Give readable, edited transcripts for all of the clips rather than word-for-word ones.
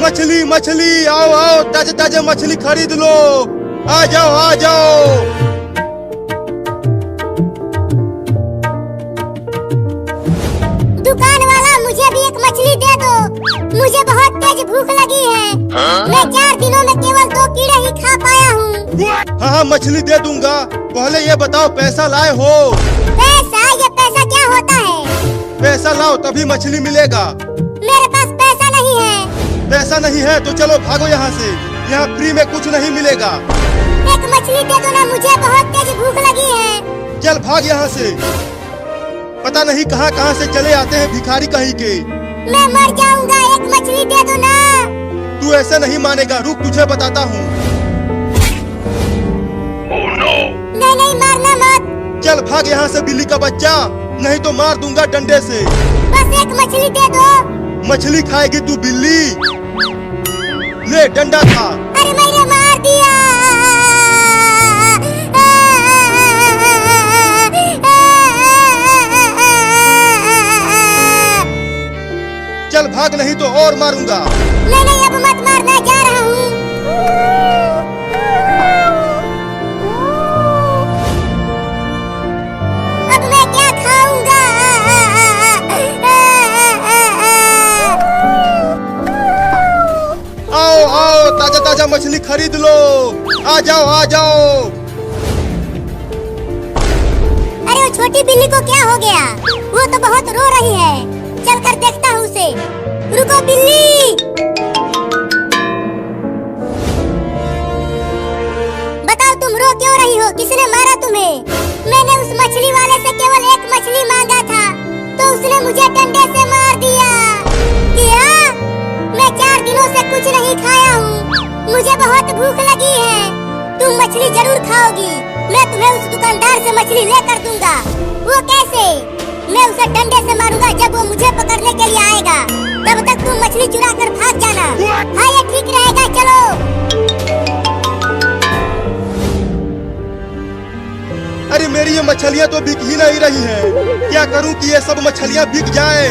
मछली मछली, आओ आओ, ताजे ताजे मछली खरीद लो। आ जाओ आ जाओ। दुकान वाला, मुझे भी एक मछली दे दो। मुझे बहुत तेज भूख लगी है। मैं 4 दिनों में केवल 2 कीड़े ही खा पाया हूँ। हाँ हाँ, मछली दे दूंगा। पहले ये बताओ, पैसा लाए हो? पैसा? ये पैसा क्या होता है? पैसा लाओ तभी मछली मिलेगा। मेरे पास पैसा नहीं है। पैसा नहीं है तो चलो भागो यहाँ से। यहाँ फ्री में कुछ नहीं मिलेगा। एक मछली दे दो ना, मुझे बहुत तेज भूख लगी है। चल भाग यहाँ से। पता नहीं कहाँ कहाँ से चले आते हैं भिखारी कहीं के। मैं मर जाऊंगा, एक मछली दे दो ना। तू ऐसे नहीं मानेगा, रुक तुझे बताता हूँ। नहीं नहीं, मारना मत। चल भाग यहाँ से बिल्ली का बच्चा, नहीं तो मार दूंगा डंडे से। बस एक मछली दे दो। मछली खाएगी तू बिल्ली? ले डंडा खा। अरे मैंने मार दिया। चल भाग, नहीं तो और मारूंगा। नहीं नहीं, अब मत मारना, जा रहा हूँ। अब मैं क्या खाऊंगा? आओ आओ, ताजा ताजा मछली खरीद लो। आ जाओ आ जाओ। अरे वो छोटी बिल्ली को क्या हो गया? वो तो बहुत रो रही है। चल कर देखता हूँ उसे। रुको बिल्ली। बताओ तुम रो क्यों रही हो? किसने मारा तुम्हें? मैंने उस मछली वाले से केवल एक मछली मांगा था, तो उसने मुझे डंडे से मार दिया। क्या? मैं 4 दिनों से कुछ नहीं खाया हूँ। मुझे बहुत भूख लगी है। तुम मछली जरूर खाओगी। मैं तुम्हें उस दुकानदार से मछली लेकर दूंगा। वो कैसे? मैं उसे डंडे से मारूंगा जब वो मुझे पकड़ने के लिए आएगा। तब तक तुम मछली चुरा कर भाग जाना। हाँ, ये ठीक रहेगा, चलो। अरे मेरी ये मछलियाँ तो बिक ही नहीं रही हैं। क्या करूं कि ये सब मछलियाँ बिक जाए?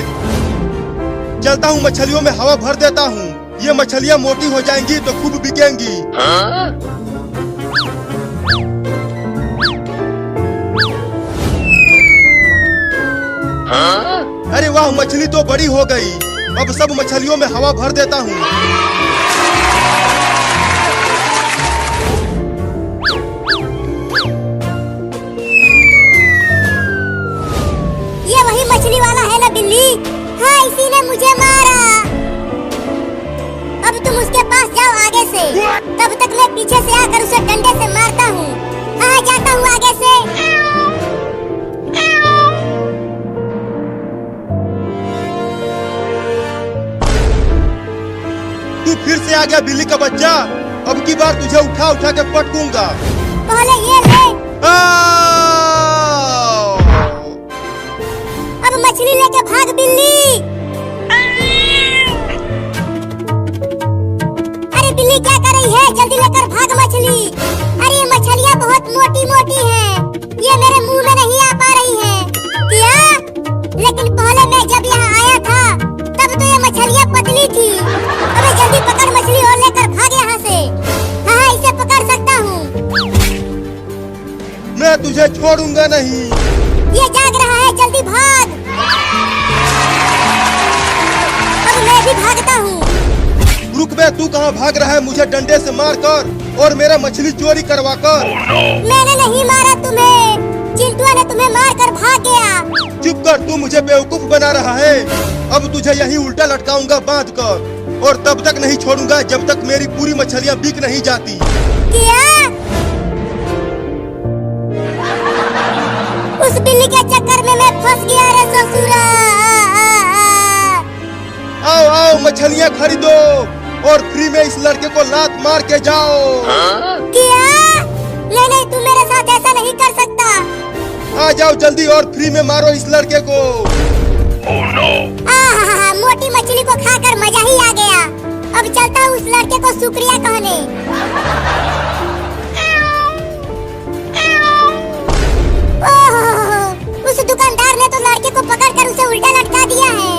चलता हूँ, मछलियों में हवा भर देता हूँ। ये मछलियाँ मोटी हो जाएंगी तो खूब बिकेंगी। अरे वाह, मछली तो बड़ी हो गई। अब सब मछलियों में हवा भर देता हूँ। ये वही मछली वाला है ना बिल्ली? हाँ, इसी ने मुझे मारा। अब तुम उसके पास जाओ आगे से। तब तक मैं पीछे से आकर उसे डंडे से मारता हूँ। हाँ, जाता हूँ आगे से। तू फिर से आ गया बिल्ली का बच्चा। अब की बार तुझे उठा उठा के पटकूंगा। पहले ये ले। अब मछली लेके भाग बिल्ली। अरे बिल्ली क्या कर रही है? जल्दी लेकर भाग मछली। अरे ये मछलियाँ बहुत मोटी मोटी हैं। ये मेरे मुंह में नहीं आ पा रही हैं। क्या? लेकिन पहले मैं जब यहाँ आया था तब तो ये मछलियाँ पतली थी। अबे जल्दी पकड़ मछली और लेकर भाग यहाँ से। हाँ, इसे पकड़ सकता हूँ। मैं तुझे छोड़ूंगा नहीं। ये जाग रहा है, जल्दी भाग। अब मैं भी भागता हूँ। रुक बे, तू कहाँ भाग रहा है? मुझे डंडे से मार कर और मेरा मछली चोरी करवा कर। मैंने नहीं मारा तुम्हें। चिंटुआ ने तुम्हें मार कर भाग गया। चुप कर, तू मुझे बेवकूफ बना रहा है। अब तुझे यहीं उल्टा लटकाऊंगा बांध कर, और तब तक नहीं छोड़ूंगा जब तक मेरी पूरी मछलियाँ बिक नहीं जाती। क्या? उस बिल्ली के चक्कर में मैं फंस गया रे ससुरा। आओ आओ, मछलियाँ खरीदो और फ्री में इस लड़के को लात मार के जाओ। क्या? नहीं नहीं, तू मेरे साथ ऐसा नहीं कर सकता। आ जाओ जल्दी और फ्री में मारो इस लड़के को। मोटी मछली को खाकर मजा ही आ गया। अब चलता हूँ उस लड़के को शुक्रिया कहने। उस दुकानदार ने तो लड़के को पकड़कर उसे उल्टा लटका दिया है।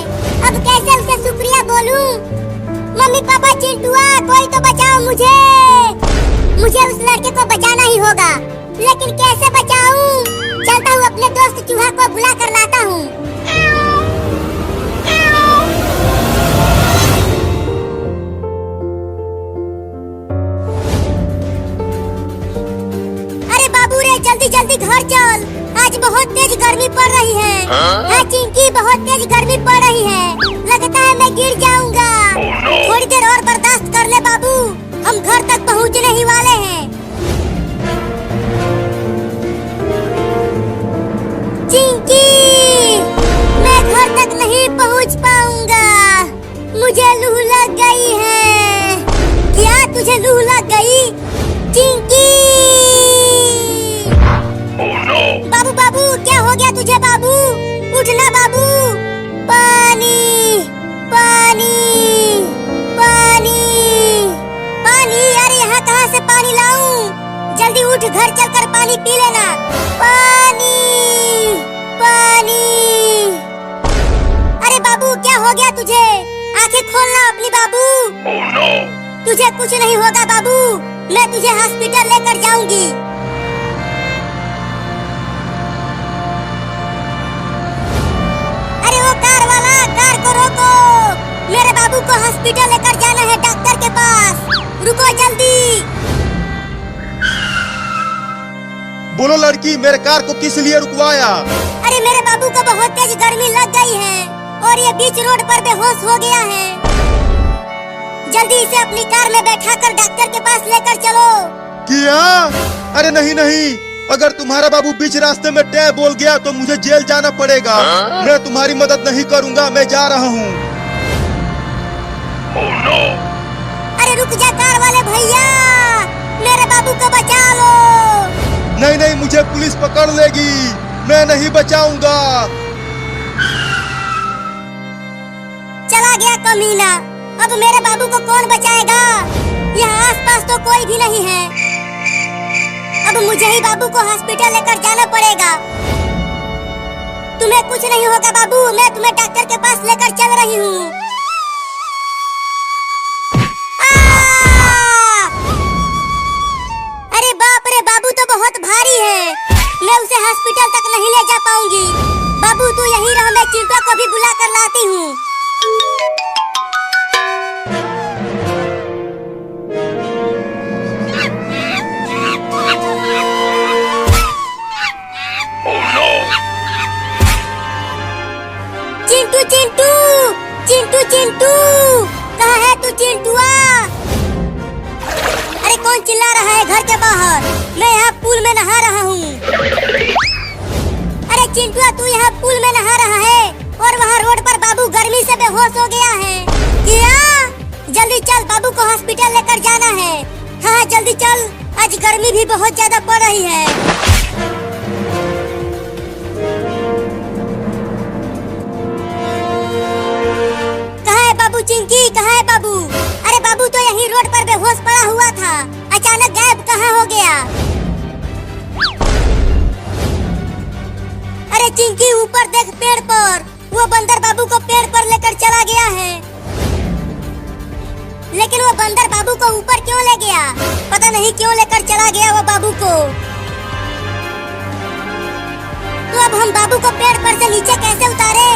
अब कैसे उसे शुक्रिया बोलूं? मम्मी पापा चिंटुआ कोई तो बचाओ मुझे। मुझे उस लड़के को बचाना ही होगा, लेकिन कैसे बचाऊं? चलता हूँ अपने दोस्त चूहा को बुला कर लाता हूँ। अरे बाबू रे जल्दी जल्दी घर चल, आज बहुत तेज गर्मी पड़ रही है। हाँ चिंकी बहुत तेज गर्मी पड़ रही है, लगता है मैं गिर जाऊंगा। थोड़ी देर और बर्दाश्त कर ले बाबू, हम घर तक पहुंचने ही वाले हैं। चिंकी मैं घर तक नहीं पहुंच पाऊंगा, मुझे लू लग गई है। क्या तुझे लू लग गई चिंकी? बाबू बाबू क्या हो गया तुझे बाबू? उठना बाबू। पानी पानी पानी पानी, अरे यहाँ कहाँ से पानी लाऊं? जल्दी उठ, घर चलकर पानी पी लेना। पानी पानी। अरे बाबू क्या हो गया तुझे? आंखें खोलना अपनी बाबू। तुझे कुछ नहीं होगा बाबू, मैं तुझे हॉस्पिटल लेकर जाऊंगी। अरे वो कार वाला, कार को रोको, मेरे बाबू को हॉस्पिटल लेकर जाना है, डॉक्टर के पास। रुको जल्दी। बोलो लड़की, मेरे कार को किस लिए रुकवाया? अरे मेरे बाबू को बहुत तेज गर्मी लग गई है और ये बीच रोड पर बेहोश हो गया है। जल्दी इसे अपनी कार में बैठाकर डॉक्टर के पास लेकर चलो। क्या? अरे नहीं नहीं, अगर तुम्हारा बाबू बीच रास्ते में टै बोल गया तो मुझे जेल जाना पड़ेगा। मैं तुम्हारी मदद नहीं करूंगा, मैं जा रहा हूँ। अरे रुक जा कार वाले भैया, मेरे बाबू को बचा लो। नहीं नहीं, मुझे पुलिस पकड़ लेगी, मैं नहीं बचाऊंगा। चला गया कमीना, अब मेरे बाबू को कौन बचाएगा? यहाँ आसपास तो कोई भी नहीं है। अब मुझे ही बाबू को हॉस्पिटल लेकर जाना पड़ेगा। तुम्हें कुछ नहीं होगा बाबू, मैं तुम्हें डॉक्टर के पास लेकर चल रही हूँ। अरे बाप रे, बाबू तो बहुत भारी है, मैं उसे हॉस्पिटल तक नहीं ले जा पाऊंगी। बाबू तू यहीं रह, मैं चिंटू को भी बुला कर लाती हूँ। चिंटू चिंटू चिंटू चिंटू, कहाँ है तू चिंटुआ? अरे कौन चिल्ला रहा है घर के बाहर? मैं यहाँ पूल में नहा रहा हूँ। अरे चिंटुआ तू यहाँ पूल में नहा रहा है और वहाँ रोड पर बाबू गर्मी से बेहोश हो गया है। क्या? जल्दी चल, बाबू को हॉस्पिटल लेकर जाना है। हाँ जल्दी चल, आज गर्मी भी बहुत ज्यादा पड़ रही है। बाबू चिंकी कहाँ है बाबू? अरे बाबू तो यहीं रोड पर बेहोश पड़ा हुआ था, अचानक गायब कहाँ हो गया? अरे चिंकी ऊपर देख पेड़ पर, वो बंदर बाबू को पेड़ पर लेकर चला गया है। लेकिन वो बंदर बाबू को ऊपर क्यों ले गया? पता नहीं क्यों लेकर चला गया वो बाबू को। तो अब हम बाबू को पेड़ पर से नीचे कैसे उतारे?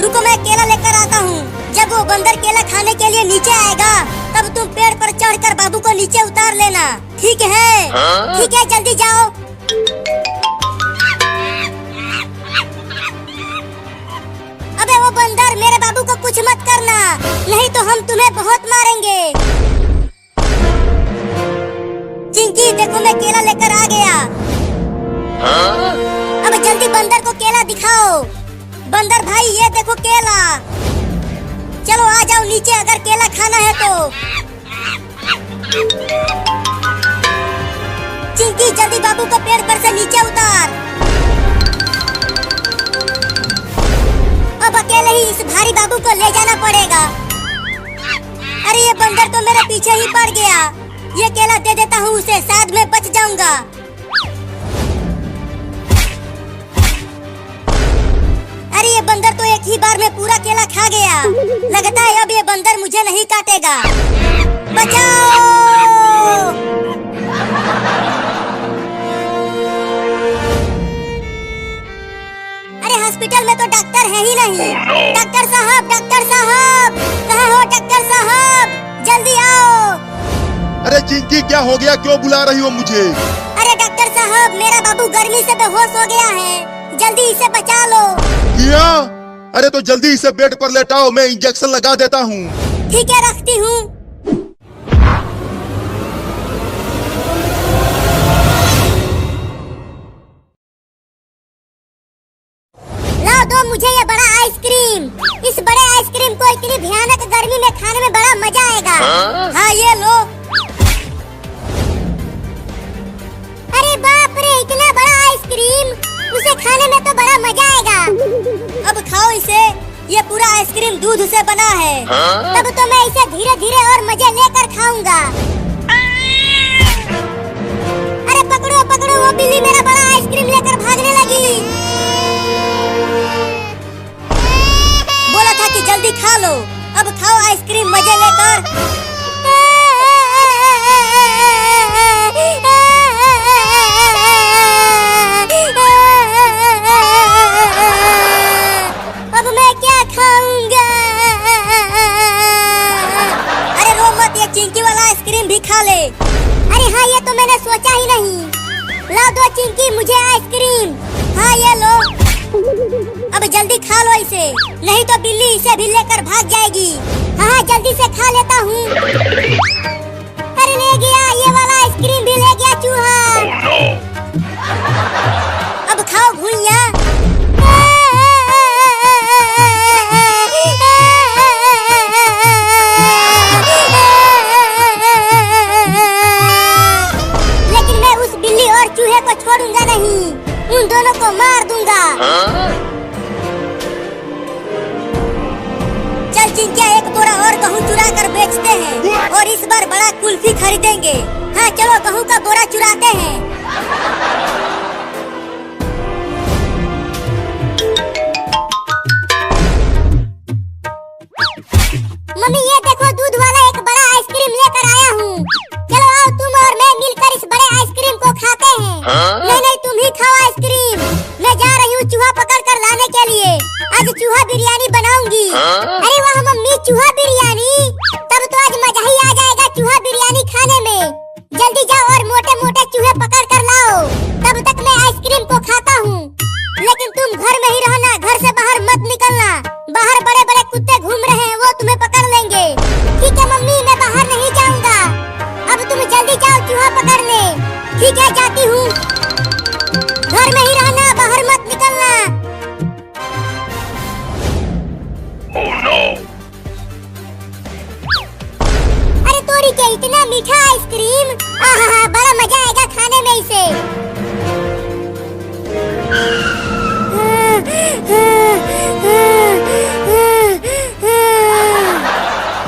रुको मैं केला लेकर आता हूँ। जब वो बंदर केला खाने के लिए नीचे आएगा तब तुम पेड़ पर चढ़कर बाबू को नीचे उतार लेना, ठीक है? ठीक है, जल्दी जाओ। अबे वो बंदर, मेरे बाबू को कुछ मत करना, नहीं तो हम तुम्हें बहुत मारेंगे। चिंकी देखो मैं केला लेकर आ गया। अब जल्दी बंदर को केला दिखाओ। बंदर भाई ये देखो केला, चलो आ जाओ नीचे अगर केला खाना है तो। चिंकी जल्दी बाबू को पेड़ पर से नीचे उतार। अब अकेले ही इस भारी बाबू को ले जाना पड़ेगा। अरे ये बंदर तो मेरे पीछे ही पड़ गया, ये केला दे देता हूँ उसे, शायद मैं बच जाऊंगा। अरे ये बंदर तो एक ही बार में पूरा केला खा गया। लगता है अब ये बंदर मुझे नहीं काटेगा। बचाओ! अरे हॉस्पिटल में तो डॉक्टर है ही नहीं। डॉक्टर साहब, कहाँ हो डॉक्टर साहब? जल्दी आओ। अरे चिंकी, क्या हो गया? क्यों बुला रही हो मुझे? अरे डॉक्टर साहब, मेरा बाबू गर्मी से बेहोश हो गया है, जल्दी इसे बचा लो। क्या? अरे तो जल्दी इसे बेड पर लेटाओ, मैं इंजेक्शन लगा देता हूँ। ठीक है, रखती हूँ। लाओ दो मुझे ये बड़ा आइसक्रीम। इस बड़े आइसक्रीम को इतनी भयानक गर्मी में खाने में बड़ा मजा आएगा। हाँ ये लो। अरे बाप रे, इतना बड़ा आइसक्रीम, उसे खाने में तो बड़ा मजा आएगा। अब खाओ इसे, ये पूरा आइसक्रीम दूध से बना है। तब तो मैं इसे धीरे धीरे और मजे लेकर खाऊंगा। अरे पकड़ो पकड़ो, वो बिल्ली मेरा बड़ा आइसक्रीम लेकर भागने लगी। बोला था कि जल्दी खा लो, अब खाओ आइसक्रीम मजे लेकर। अब मैं क्या खाऊंगा? अरे रो मत, ये चिंकी वाला आइसक्रीम भी खा ले। अरे हाँ, ये तो मैंने सोचा ही नहीं। लाओ दो चिंकी मुझे आइसक्रीम। हाँ ये लो। अब जल्दी खा लो इसे, नहीं तो बिल्ली इसे भी लेकर भाग जाएगी। हाँ जल्दी से खा लेता हूँ। अरे ले गया, ये वाला आइसक्रीम भी ले गया चूहा। अब खाओ घुइयां। लेकिन मैं उस बिल्ली और चूहे को छोड़ूंगा नहीं, उन दोनों को मार दूंगा। चल चिंकिया, एक बोरा और गेहूँ चुरा कर बेचते हैं और इस बार बड़ा कुल्फी खरीदेंगे। हाँ चलो, गेहूँ का बोरा चुराते हैं। मम्मी ये देखो, दूध वाला एक बड़ा आइसक्रीम लेकर आया हूँ। चलो आओ, तुम और मैं मिलकर इस बड़े आइसक्रीम को खाते हैं। नहीं, तुम ही खाओ आइसक्रीम, मैं जा रही हूँ चूहा पकड़ कर लाने के लिए। आज चूहा बिरयानी बनाऊंगी। अरे वाह मम्मी, चूहा बिरयानी, तब तो आज मजा ही आ जाएगा चूहा बिरयानी खाने में। जल्दी जाओ और मोटे मोटे चूहे पकड़ कर लाओ, तब तक मैं आइसक्रीम को खाता हूँ। लेकिन तुम घर में ही रहना, घर से बाहर मत निकलना। बाहर बड़े बड़े कुत्ते घूम रहे हैं, वो तुम्हें पकड़ लेंगे। ठीक है मम्मी, मैं बाहर नहीं जाऊंगा। अब तुम जल्दी जाओ चूहा पकड़ने। ठीक है, जाती हूँ। घर में ही रहना, बाहर मत निकलना। Oh no! अरे तोरी के, इतना मीठा आइसक्रीम, आहा बड़ा मजा आएगा खाने में इसे।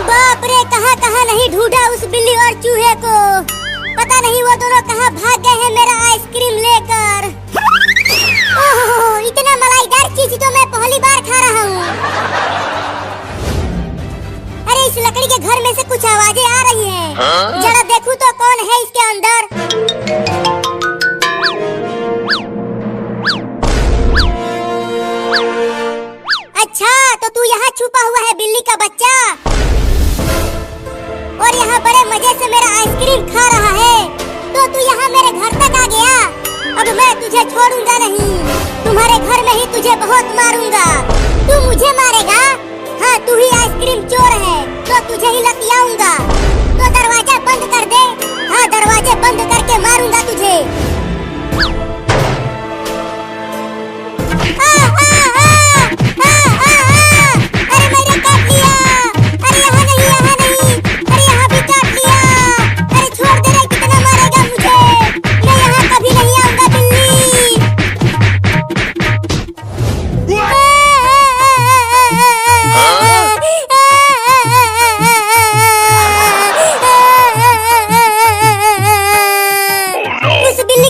बाप रे, कहाँ कहाँ नहीं ढूंढा उस बिल्ली और चूहे को। पता नहीं वो दोनों कहाँ भाग गए हैं मेरा आइसक्रीम लेकर। ओह, इतना मलाईदार चीज तो मैं पहली बार खा रहा हूँ। अरे इस लकड़ी के घर में से कुछ आवाजें आ रही हैं। जरा देखूं तो कौन है इसके अंदर। अच्छा, तो तू यहाँ छुपा हुआ है बिल्ली का बच्चा, और यहाँ बड़े मजे से मेरा आइसक्रीम खा रहा है। तो तू यहाँ मेरे घर तक आ गया। अब मैं तुझे छोड़ूंगा नहीं, तुम्हारे घर में ही तुझे बहुत मारूंगा। तू मुझे मारेगा? हाँ, तू ही आइसक्रीम चोर है, तो तुझे ही लतियाऊंगा। तो दरवाजा बंद कर दे। हाँ, दरवाजे बंद करके मारूंगा तुझे। अरे मैंने काट लिया। अरे यहाँ नहीं, यहाँ नहीं। अरे यहाँ भी काट लिया। अरे छोड़ दे रे, कितना मारेगा मुझे? मैं यहाँ कभी नहीं आऊंगा बिल्ली। उस बिल्ली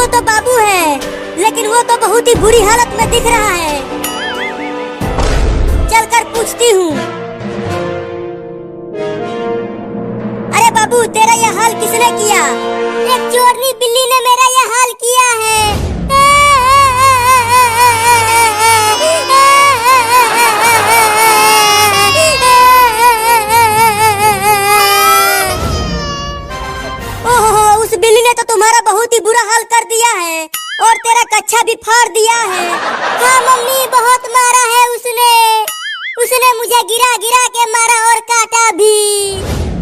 वो तो बाबू है, लेकिन वो तो बहुत ही बुरी हालत में दिख रहा है। चलकर पूछती हूँ। अरे बाबू, तेरा यह हाल किसने किया? एक चोरनी बिल्ली ने मेरा यह हाल किया है। ओहो, उस बिल्ली ने तो तुम्हारा बहुत ही बुरा हाल कर दिया है और तेरा कच्छा भी फाड़ दिया है। हाँ मम्मी, बहुत मारा है उसने मुझे गिरा गिरा के मारा और काटा भी।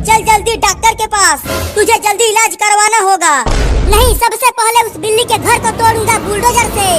चल जल्दी डॉक्टर के पास, तुझे जल्दी इलाज करवाना होगा। नहीं, सबसे पहले उस बिल्ली के घर को तोड़ूंगा बुलडोजर से।